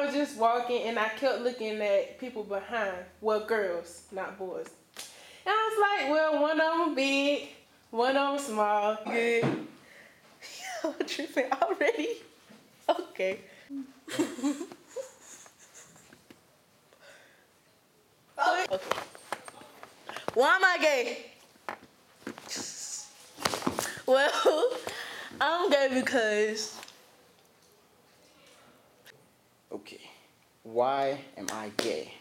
was just walking and I kept looking at people behind. Well, girls, not boys. And I was like, well, one of them big, one of them small. Good. Yo, tripping already? Okay. Okay. Why am I gay? Well, I'm gay because... Okay. Why am I gay?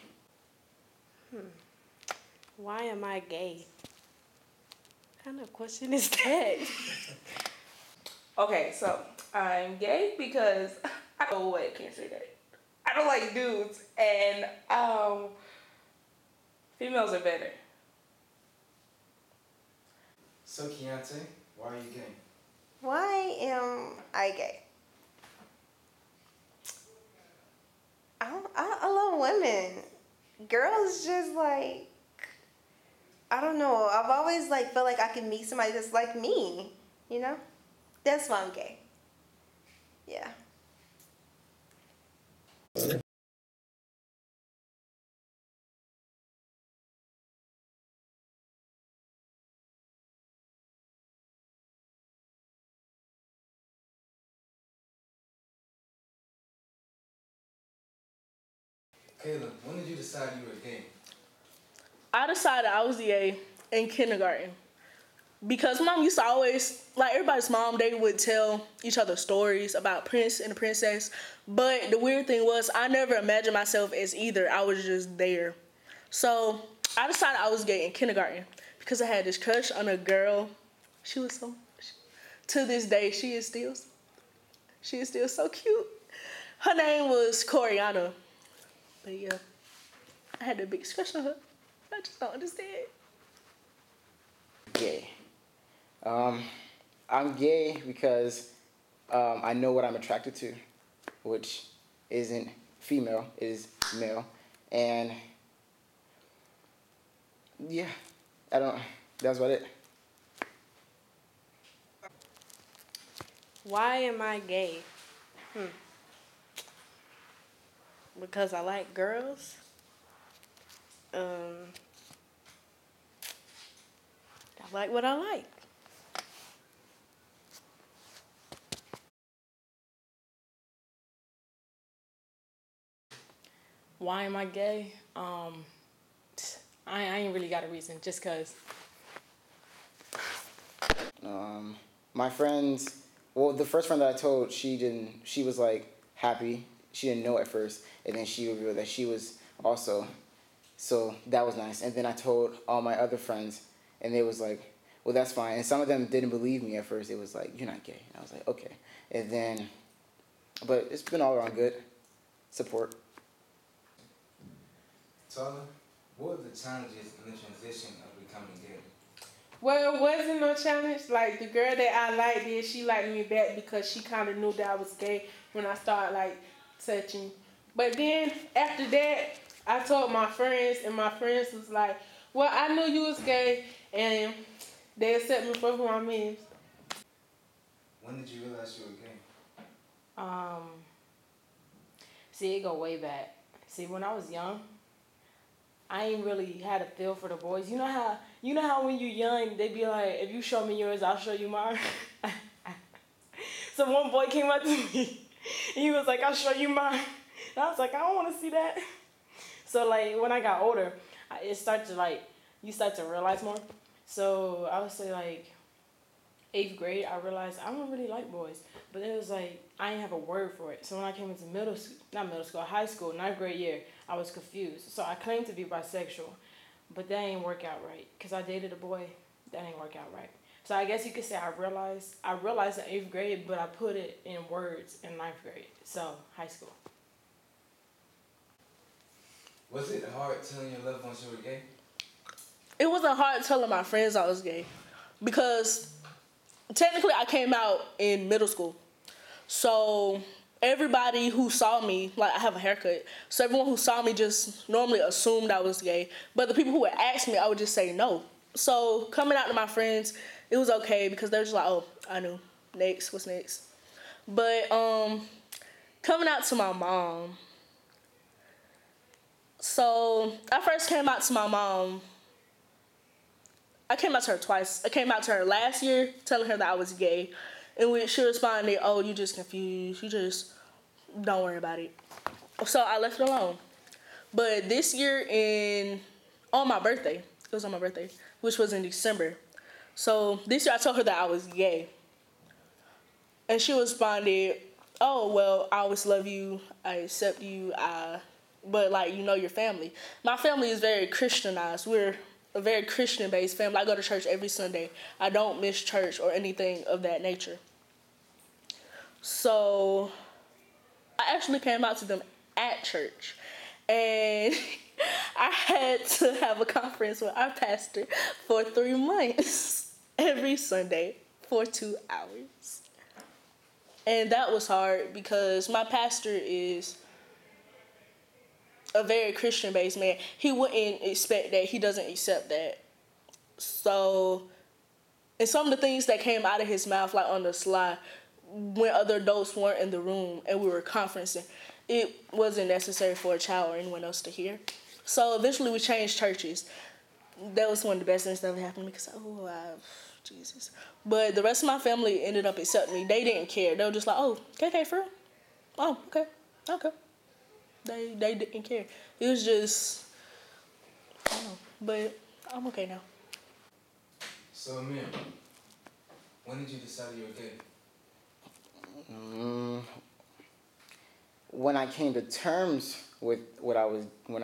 Why am I gay? What kind of question is that? Okay, so I'm gay because oh wait, I can't say that. I don't like dudes, and females are better. So Keontae, why are you gay? Why am I gay? I love women. Girls just like, I don't know. I've always like felt like I could meet somebody that's like me, you know? That's why I'm gay. Yeah. Kayla, when did you decide you were gay? I decided I was gay in kindergarten because mom used to always, like everybody's mom, they would tell each other stories about Prince and the princess. But the weird thing was I never imagined myself as either. I was just there. So I decided I was gay in kindergarten because I had this crush on a girl. She was to this day, she is still so cute. Her name was Coriana. But yeah, I had a big crush on her. I just don't understand. Gay. I'm gay because I know what I'm attracted to, which isn't female, it is male. And yeah, that's about it. Why am I gay? Because I like girls. I like what I like. Why am I gay? I ain't really got a reason, just cause. My friends, well, the first friend that I told, she was like happy. She didn't know at first, and then she revealed that she was also, so that was nice. And then I told all my other friends, and they was like, well, that's fine. And some of them didn't believe me at first. It was like, you're not gay. And I was like, okay. And then, but it's been all around good. Support. Tyler, what were the challenges in the transition of becoming gay? Well, it wasn't no challenge. Like, the girl that I liked did, she liked me back because she kind of knew that I was gay when I started, like, touching. But then, after that, I told my friends, and my friends was like, well, I knew you was gay, and they accept me for who I am. When did you realize you were gay? See, it go way back. See, when I was young, I ain't really had a feel for the boys. You know how when you're young, they be like, if you show me yours, I'll show you mine. So one boy came up to me, and he was like, I'll show you mine. And I was like, I don't want to see that. So like when I got older, it started to like, you start to realize more. So I would say like 8th grade, I realized I don't really like boys. But it was like, I didn't have a word for it. So when I came into high school, 9th grade year, I was confused. So I claimed to be bisexual, but that ain't work out right. Because I dated a boy, that ain't work out right. So I guess you could say I realized in 8th grade, but I put it in words in 9th grade. So high school. Was it hard telling your loved ones you were gay? It wasn't hard telling my friends I was gay because technically I came out in middle school. So everybody who saw me, like I have a haircut, so everyone who saw me just normally assumed I was gay. But the people who would ask me, I would just say no. So coming out to my friends, it was okay because they were just like, oh, I knew. Next, what's next? But coming out to my mom, So I first came out to my mom. I came out to her twice. I came out to her last year telling her that I was gay. In which she responded, "Oh, you just confused. You just don't worry about it." So I left it alone. But this year on my birthday, it was on my birthday, which was in December. So this year I told her that I was gay. And she responded, "Oh, well, I always love you. I accept you. But like, your family." My family is very Christianized. We're a very Christian-based family. I go to church every Sunday. I don't miss church or anything of that nature. So I actually came out to them at church. And I had to have a conference with our pastor for 3 months every Sunday for 2 hours. And that was hard because my pastor is a very Christian-based man. He wouldn't expect that. He doesn't accept that. So, and some of the things that came out of his mouth, like on the sly, when other adults weren't in the room and we were conferencing, it wasn't necessary for a child or anyone else to hear. So eventually we changed churches. That was one of the best things that ever happened because, Jesus. But the rest of my family ended up accepting me. They didn't care. They were just like, "Oh, KK, for real? Oh, okay. They didn't care. It was just, I don't know. But I'm okay now. So, Amir, when did you decide you were gay? When I came to terms with when I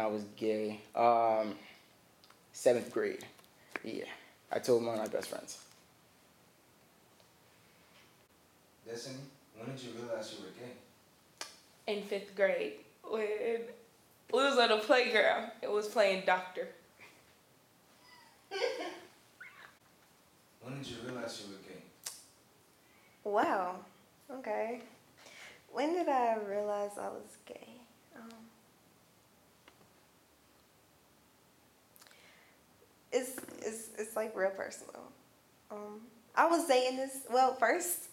was gay, 7th grade. Yeah, I told one of my best friends. Destiny, when did you realize you were gay? In 5th grade, when we was on the playground, it was playing doctor. When did you realize you were gay? Wow. Okay. When did I realize I was gay? It's like real personal. I was dating this. Well, first,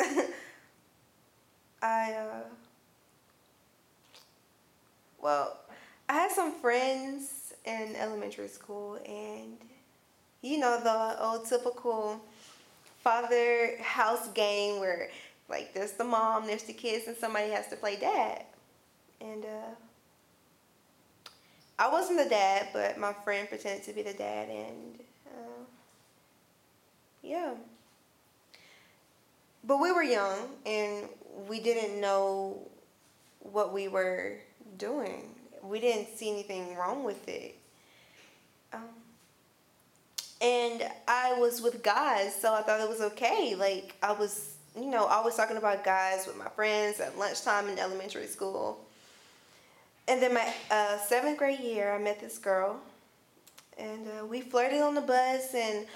I had some friends in elementary school, and the old typical father house game where like there's the mom, there's the kids, and somebody has to play dad. And I wasn't the dad, but my friend pretended to be the dad, and yeah. But we were young, and we didn't know what we were doing. We didn't see anything wrong with it. And I was with guys, so I thought it was okay. Like, I was, always talking about guys with my friends at lunchtime in elementary school. And then my 7th grade year, I met this girl, and we flirted on the bus. And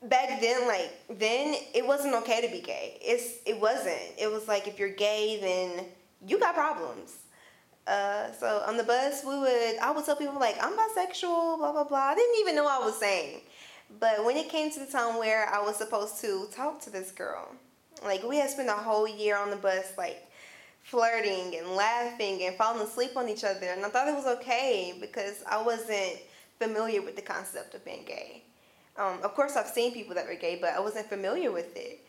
back then, it wasn't okay to be gay. It wasn't. It was like, if you're gay, then you got problems. So on the bus, I would tell people like, I'm bisexual, blah, blah, blah. I didn't even know what I was saying. But when it came to the time where I was supposed to talk to this girl, like, we had spent a whole year on the bus, like, flirting and laughing and falling asleep on each other. And I thought it was okay because I wasn't familiar with the concept of being gay. Of course, I've seen people that were gay, but I wasn't familiar with it.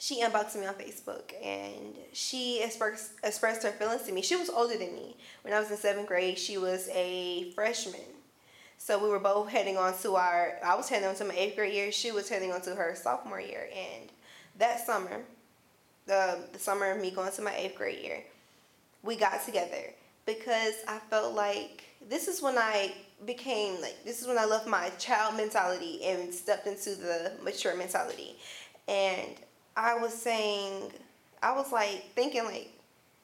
She inboxed me on Facebook, and she expressed her feelings to me. She was older than me. When I was in 7th grade, she was a freshman. So we were both heading on to I was heading on to my 8th grade year. She was heading on to her sophomore year. And that summer, the summer of me going to my 8th grade year, we got together because I felt like this is when I left my child mentality and stepped into the mature mentality. And I was thinking like,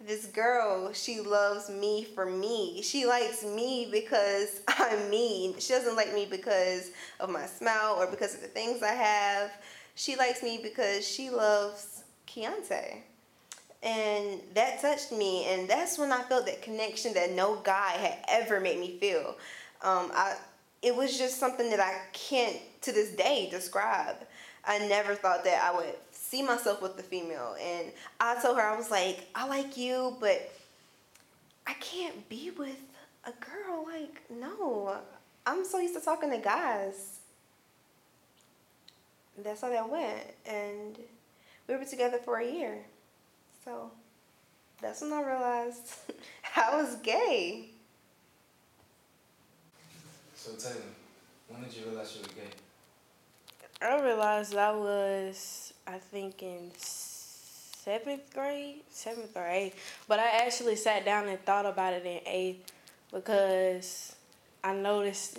this girl, she loves me for me. She likes me because I'm me. She doesn't like me because of my smile or because of the things I have. She likes me because she loves Keontae. And that touched me, and that's when I felt that connection that no guy had ever made me feel. It was just something that I can't, to this day, describe. I never thought that I would see myself with the female. And I told her, I was like, I like you, but I can't be with a girl. Like, no. I'm so used to talking to guys. That's how that went. And we were together for a year. So that's when I realized I was gay. So Taylor, when did you realize you were gay? I realized I was, I think, in 7th or 8th. But I actually sat down and thought about it in 8th because I noticed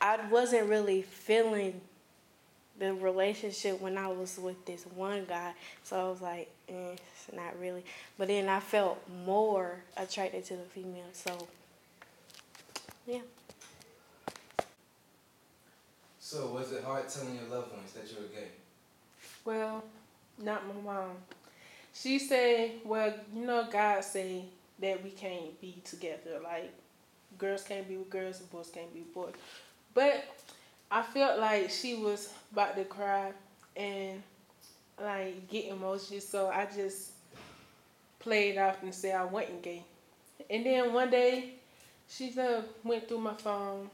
I wasn't really feeling the relationship when I was with this one guy. So I was like, it's not really. But then I felt more attracted to the female. So, yeah. So was it hard telling your loved ones that you were gay? Well, not my mom. She said, well, you know, God say that we can't be together. Like, girls can't be with girls and boys can't be with boys. But I felt like she was about to cry and, like, get emotional. So I just played off and said I wasn't gay. And then one day, she just went through my phone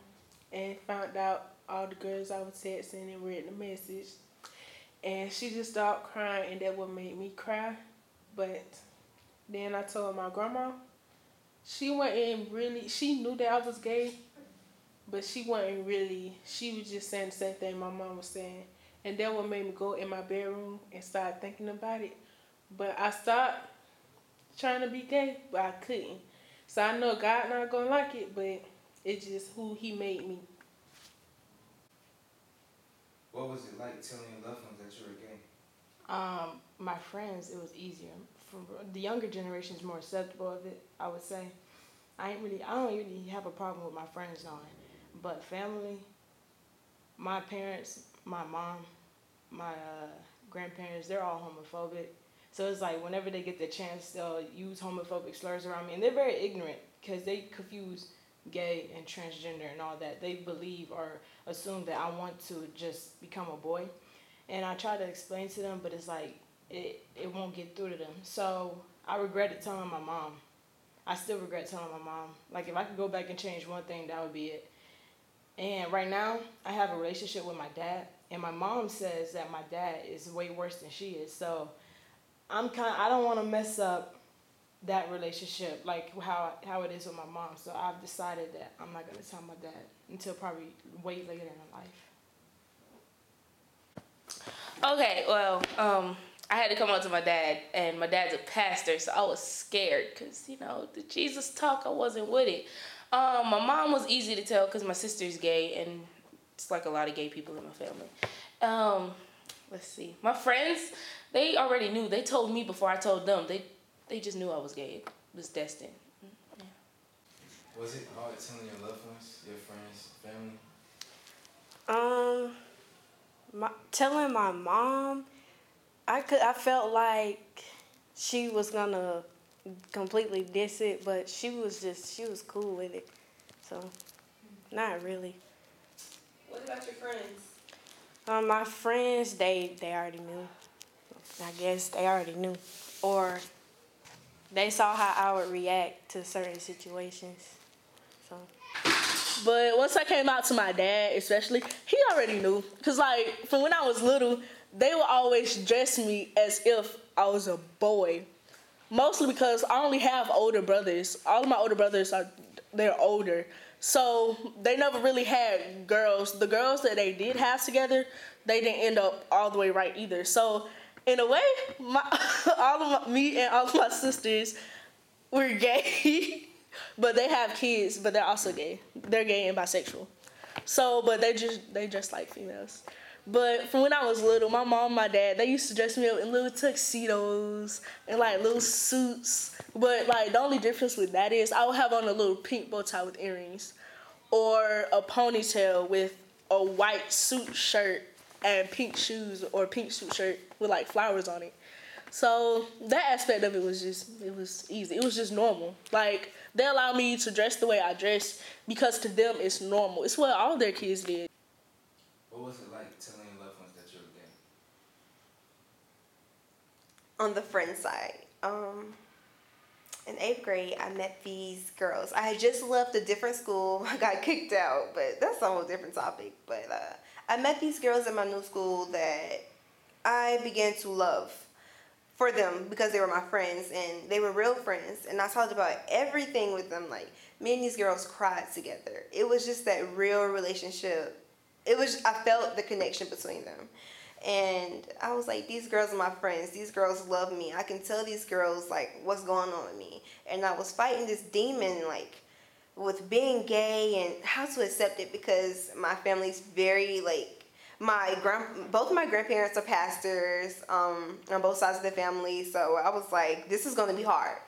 and found out all the girls I was texting and read the message. And she just started crying, and that what made me cry. But then I told my grandma, she knew that I was gay, but she wasn't really, she was just saying the same thing my mom was saying. And that what made me go in my bedroom and start thinking about it. But I stopped trying to be gay, but I couldn't. So I know God not gonna like it, but it's just who he made me. What was it like telling your loved ones that you were gay? My friends, it was easier. For the younger generation is more acceptable of it, I would say. I don't really have a problem with my friends knowing. But family, my parents, my mom, my grandparents, they're all homophobic. So it's like whenever they get the chance, they'll use homophobic slurs around me. And they're very ignorant because they confuse gay and transgender and all that. They believe or assume that I want to just become a boy. And I try to explain to them, but it's like it won't get through to them. So I regretted telling my mom. I still regret telling my mom. Like, if I could go back and change one thing, that would be it. And right now, I have a relationship with my dad. And my mom says that my dad is way worse than she is. So I don't want to mess up that relationship, like how it is with my mom. So I've decided that I'm not going to tell my dad until probably way later in life. Okay, well, I had to come out to my dad, and my dad's a pastor, so I was scared because, you know, the Jesus talk, I wasn't with it. My mom was easy to tell because my sister's gay, and it's like a lot of gay people in my family. Let's see. My friends, they already knew. They told me before I told them. They just knew I was gay. It was destined. Yeah. Was it hard telling your loved ones, your friends, family? Telling my mom, I felt like she was gonna completely diss it, but she was cool with it. So, not really. What about your friends? My friends, they already knew. I guess they already knew. Or they saw how I would react to certain situations. So. But once I came out to my dad, especially, he already knew. Because, like, from when I was little, they would always dress me as if I was a boy. Mostly because I only have older brothers. All of my older brothers, they're older. So they never really had girls. The girls that they did have together, they didn't end up all the way right either. So, in a way, me and all of my sisters were gay. But they have kids, but they're also gay. They're gay and bisexual. So, but they just like females. But from when I was little, my mom and my dad, they used to dress me up in little tuxedos and like little suits. But like the only difference with that is I would have on a little pink bow tie with earrings or a ponytail with a white suit shirt and pink shoes or pink suit shirt with like flowers on it. So that aspect of it was easy. It was just normal. Like, they allow me to dress the way I dress because to them it's normal. It's what all their kids did. What was it like telling your loved ones that you were gay? On the friend side, in 8th grade, I met these girls. I had just left a different school. I got kicked out, but that's a whole different topic. But I met these girls in my new school that I began to love for them because they were my friends and they were real friends. And I talked about everything with them. Like, me and these girls cried together. It was just that real relationship. I felt the connection between them. And I was like, these girls are my friends. These girls love me. I can tell these girls, like, what's going on with me. And I was fighting this demon, like, with being gay and how to accept it because my family's very, like, both of my grandparents are pastors on both sides of the family. So I was like, this is going to be hard.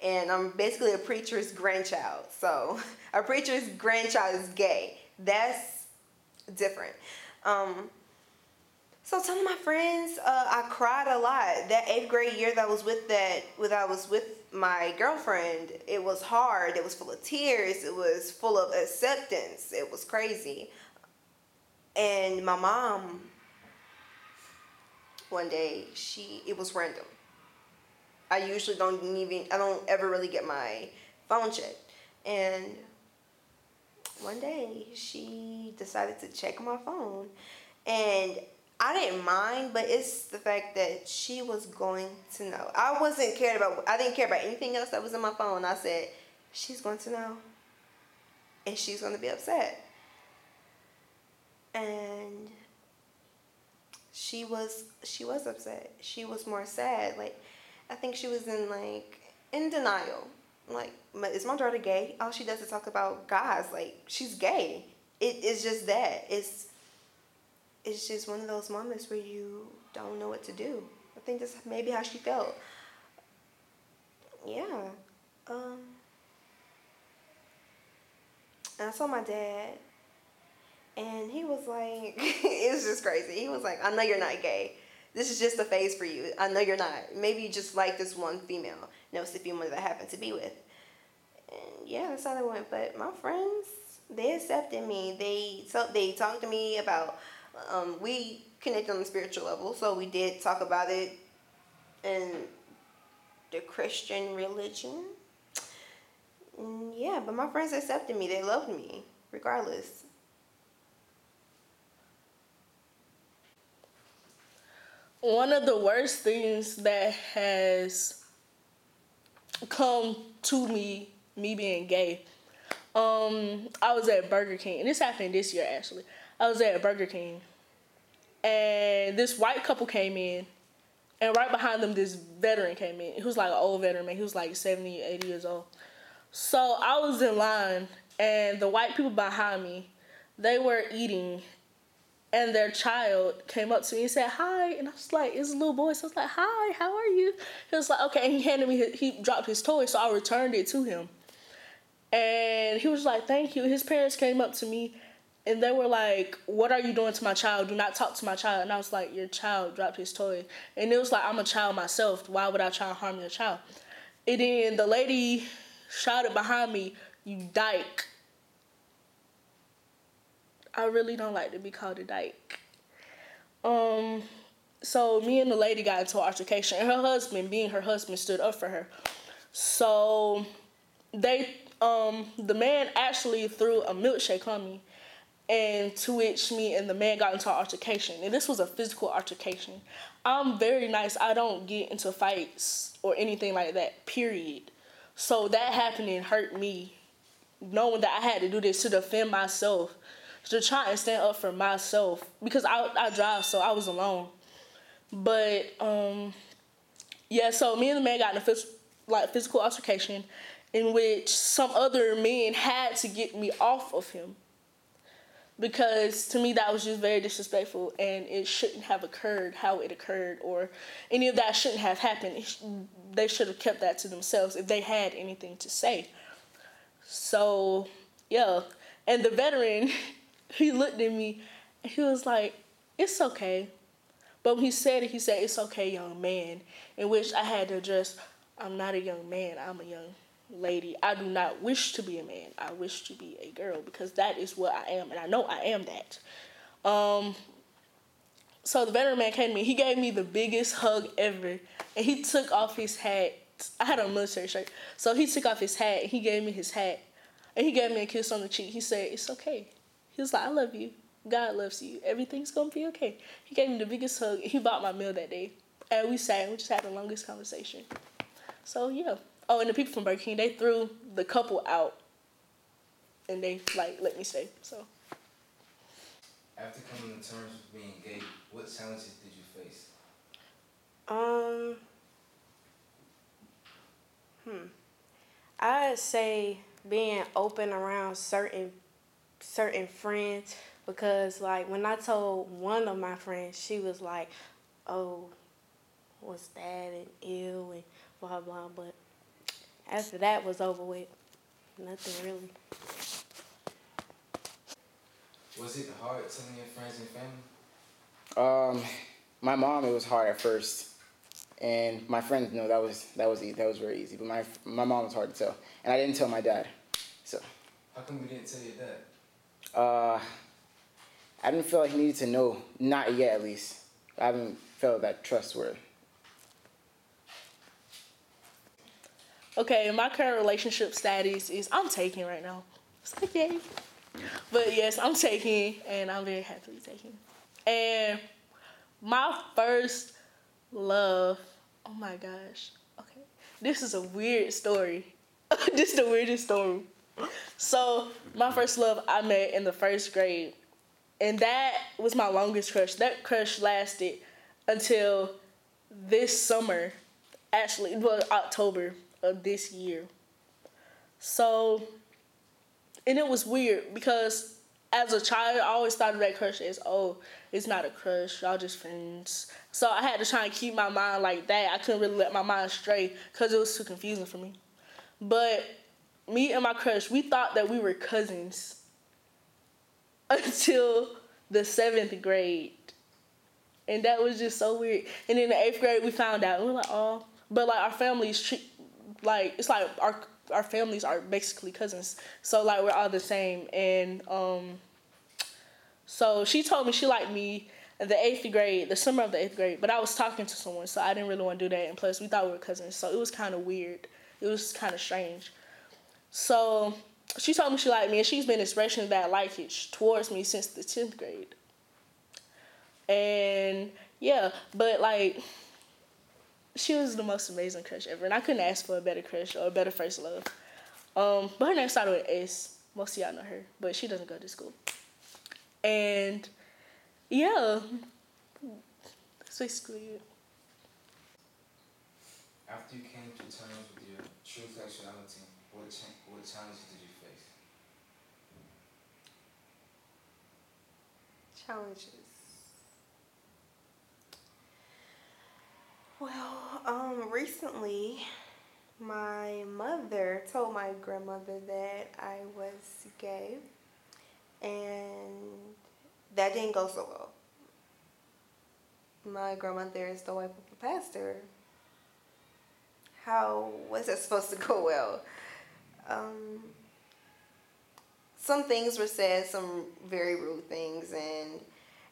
And I'm basically a preacher's grandchild. So a preacher's grandchild is gay. That's different. So telling my friends, I cried a lot. That 8th grade year that I was with my girlfriend, it was hard. It was full of tears. It was full of acceptance. It was crazy. And my mom, one day, it was random. I usually I don't ever really get my phone checked. And one day, she decided to check my phone. And I didn't mind, but it's the fact that she was going to know. I didn't care about anything else that was in my phone. I said, she's going to know. And she's going to be upset. And she was upset. She was more sad. Like, I think she was in denial. Like, is my daughter gay? All she does is talk about guys. Like, she's gay. It's just that. It's just one of those moments where you don't know what to do. I think that's maybe how she felt. Yeah. And I saw my dad, and he was like, it was just crazy. He was like, I know you're not gay. This is just a phase for you. I know you're not. Maybe you just like this one female. And it was the female that I happened to be with. And yeah, that's how it went. But my friends, they accepted me. They talked to me about, we connected on the spiritual level. So we did talk about it in the Christian religion. And yeah, but my friends accepted me. They loved me, regardless. One of the worst things that has come to me being gay, I was at Burger King, and this happened this year actually. I was at Burger King, and this white couple came in, and right behind them this veteran came in. He was like an old veteran man. He was like 70, 80 years old. So I was in line, and the white people behind me, they were eating, and their child came up to me and said, hi. And I was like, it's a little boy. So I was like, hi, how are you? He was like, okay. And he handed me, he dropped his toy, so I returned it to him. And he was like, thank you. His parents came up to me, and they were like, what are you doing to my child? Do not talk to my child. And I was like, your child dropped his toy. And it was like, I'm a child myself. Why would I try to harm your child? And then the lady shouted behind me, you dyke. I really don't like to be called a dyke. So me and the lady got into an altercation, and her husband, being her husband, stood up for her. So the man actually threw a milkshake on me, and to which me and the man got into an altercation. And this was a physical altercation. I'm very nice. I don't get into fights or anything like that, period. So that happening hurt me, knowing that I had to do this to defend myself, to try and stand up for myself, because I drive, so I was alone. But yeah, so me and the man got in a physical altercation, in which some other men had to get me off of him, because to me that was just very disrespectful, and it shouldn't have occurred how it occurred, or any of that shouldn't have happened. They should have kept that to themselves if they had anything to say. So yeah, and the veteran, he looked at me, and he was like, it's okay. But when he said it, it's okay, young man, in which I had to address, I'm not a young man, I'm a young lady. I do not wish to be a man. I wish to be a girl, because that is what I am, and I know I am that. So the veteran man came to me. He gave me the biggest hug ever, and he took off his hat I had on a military shirt. So he took off his hat and he gave me his hat. And he gave me a kiss on the cheek. He said, it's okay. He was like, I love you. God loves you. Everything's going to be okay. He gave me the biggest hug. He bought my meal that day. And we sat and we just had the longest conversation. So, yeah. Oh, and the people from Burger King, they threw the couple out. And they, like, let me stay. So. After coming to terms with being gay, what challenges did you face? I'd say being open around certain friends, because like when I told one of my friends, she was like, "Oh, what's that and ew and blah blah." But after that was over with, nothing really. Was it hard telling your friends and family? My mom, it was hard at first. And my friends know that was very easy. But my mom was hard to tell. And I didn't tell my dad. So How come you didn't tell your dad? I didn't feel like he needed to know. Not yet, at least. I haven't felt that trustworthy. Okay, my current relationship status is I'm taking right now. It's like, yay. But yes, I'm taking, and I'm very happily taking. And my first love, oh my gosh. Okay, this is a weird story. This is the weirdest story. So, my first love I met in the 1st grade. And that was my longest crush. That crush lasted until this summer. Actually, well, October of this year. So, and it was weird because as a child, I always thought of that crush as, oh, it's not a crush, y'all just friends. So I had to try and keep my mind like that. I couldn't really let my mind stray because it was too confusing for me. But me and my crush, we thought that we were cousins until the 7th grade. And that was just so weird. And in the 8th grade, we found out. And we were like, oh. But like our families it's like our families are basically cousins. So like we're all the same. And so she told me she liked me in the 8th grade, the summer of the 8th grade. But I was talking to someone, so I didn't really want to do that. And plus, we thought we were cousins. So it was kind of weird. It was kind of strange. So she told me she liked me, and she's been expressing that likage towards me since the 10th grade. And yeah, but like, she was the most amazing crush ever, and I couldn't ask for a better crush or a better first love. But her name started with S. Most of y'all know her, but she doesn't go to school. And yeah, that's basically it. After you came to terms with your true sexuality, what challenges did you face? Challenges. Well, recently, my mother told my grandmother that I was gay, and that didn't go so well. My grandmother is the wife of a pastor. How was that supposed to go well? Some things were said, some very rude things, and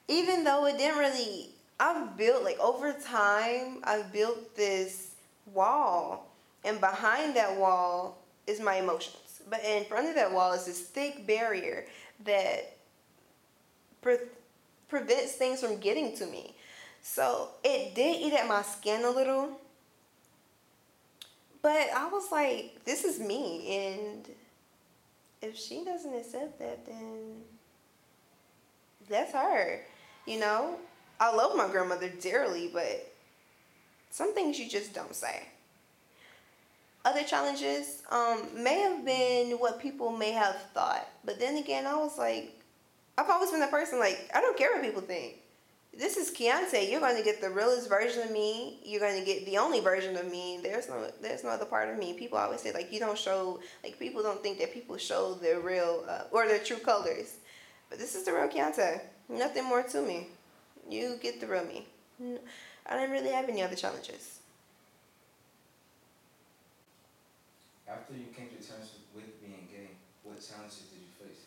even though it didn't really, over time, I've built this wall, and behind that wall is my emotions. But in front of that wall is this thick barrier that prevents things from getting to me. So it did eat at my skin a little, but I was like, this is me, and if she doesn't accept that, then that's her, you know? I love my grandmother dearly, but some things you just don't say. Other challenges may have been what people may have thought, but then again, I was like, I've always been the person, like, I don't care what people think. This is Keontae. You're going to get the realest version of me. You're going to get the only version of me. There's no other part of me. People always say, like, you don't show, like, people don't think that people show their real, or their true colors. But this is the real Keontae. Nothing more to me. You get the real me. I didn't really have any other challenges. After you came to terms with being gay, what challenges did you face?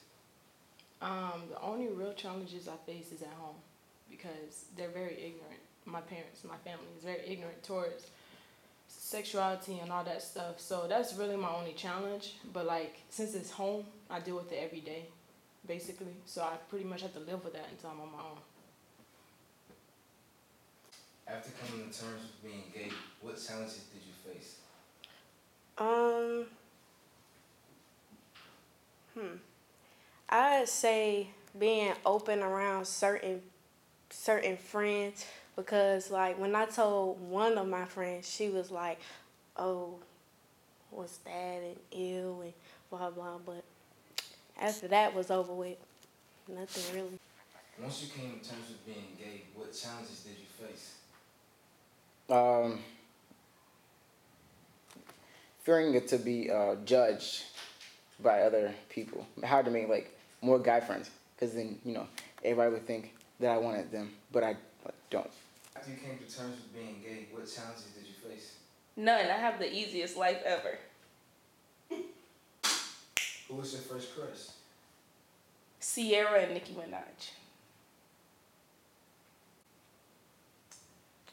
The only real challenges I face is at home because they're very ignorant. My parents, my family is very ignorant towards sexuality and all that stuff. So that's really my only challenge. But like, since it's home, I deal with it every day, basically. So I pretty much have to live with that until I'm on my own. After coming to terms with being gay, what challenges did you face? I'd say being open around certain friends, because like when I told one of my friends, she was like, "Oh, what's that?" and ew and blah blah. But after that was over with, nothing really. Once you came to terms with being gay, what challenges did you face? Fearing it to be judged by other people. Hard to make like more guy friends, because then everybody would think that I wanted them, but I don't. After you came to terms with being gay, what challenges did you face? None. I have the easiest life ever. Who was your first crush? Sierra and Nicki Minaj.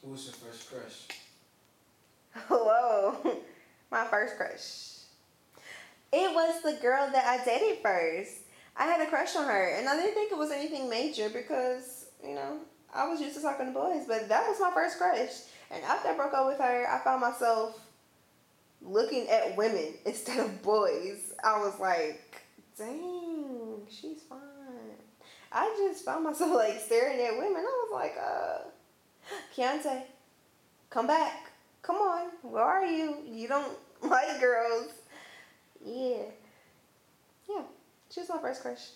Who was your first crush? Whoa, my first crush. It was the girl that I dated first. I had a crush on her, and I didn't think it was anything major because, I was used to talking to boys, but that was my first crush. And after I broke up with her, I found myself looking at women instead of boys. I was like, dang, she's fine. I just found myself like staring at women. I was like, Keontae, come back. Come on. Where are you? You don't like girls. Yeah. She was my first crush.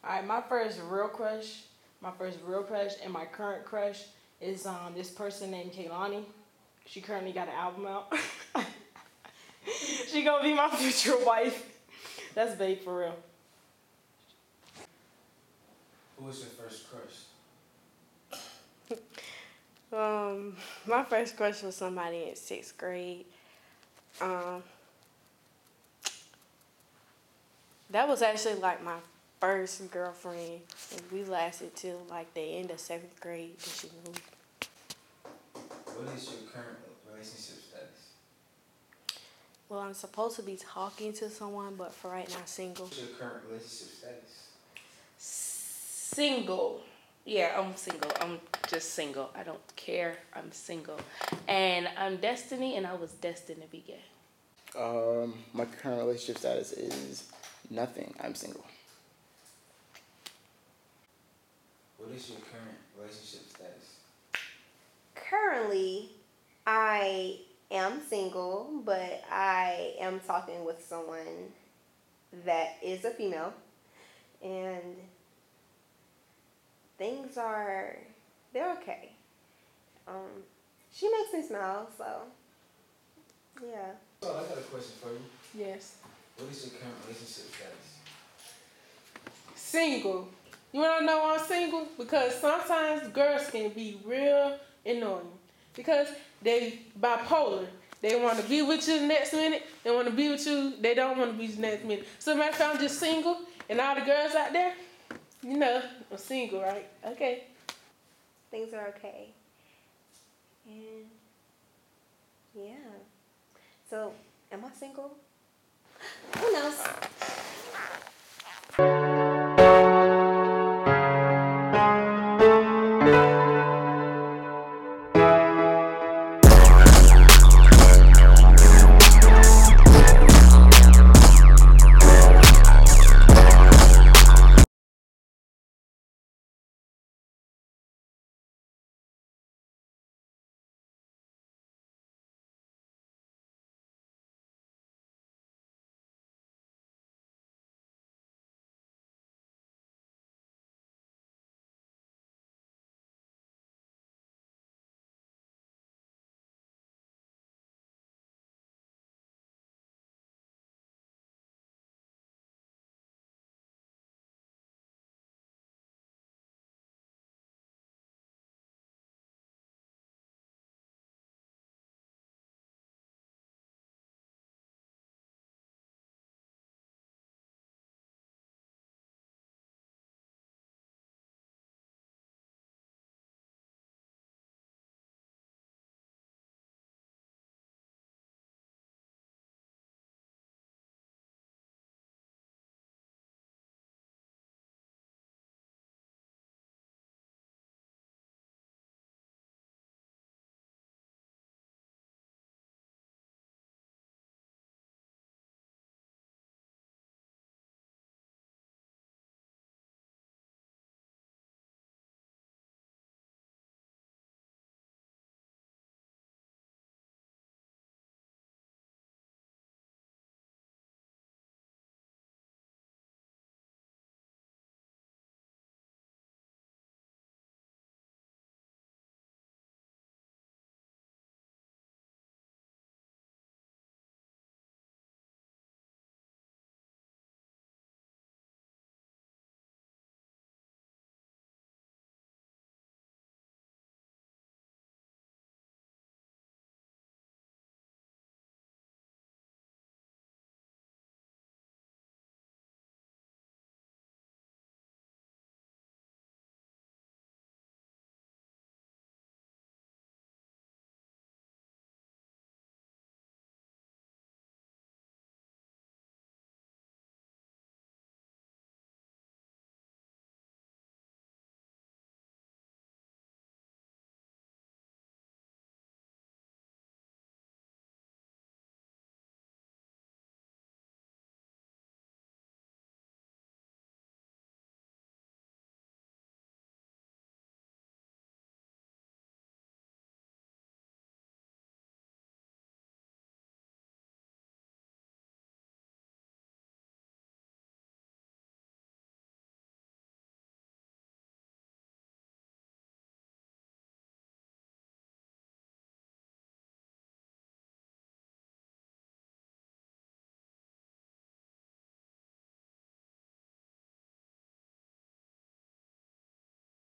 Alright, my first real crush and my current crush is this person named Kaylani. She currently got an album out. She gonna be my future wife. That's big for real. Who was your first crush? My first crush was somebody in 6th grade. That was actually like my first girlfriend, and we lasted till like the end of 7th grade and she moved. What is your current relationship status? Well, I'm supposed to be talking to someone, but for right now, single. What's your current relationship status? Single. Yeah, I'm single. I'm just single. I don't care. I'm single. And I'm Destiny, and I was destined to be gay. My current relationship status is nothing. I'm single. What is your current relationship status? Currently, I am single, but I am talking with someone that is a female. And they're okay. She makes me smile, so yeah. So I got a question for you. Yes. What is your current relationship status? Single. You want to know why I'm single? Because sometimes girls can be real annoying. Because they bipolar. They want to be with you the next minute. They want to be with you. They don't want to be the next minute. So matter of fact, I'm just single. And all the girls out there, I'm single, right? Okay. Things are okay. And yeah. So, am I single?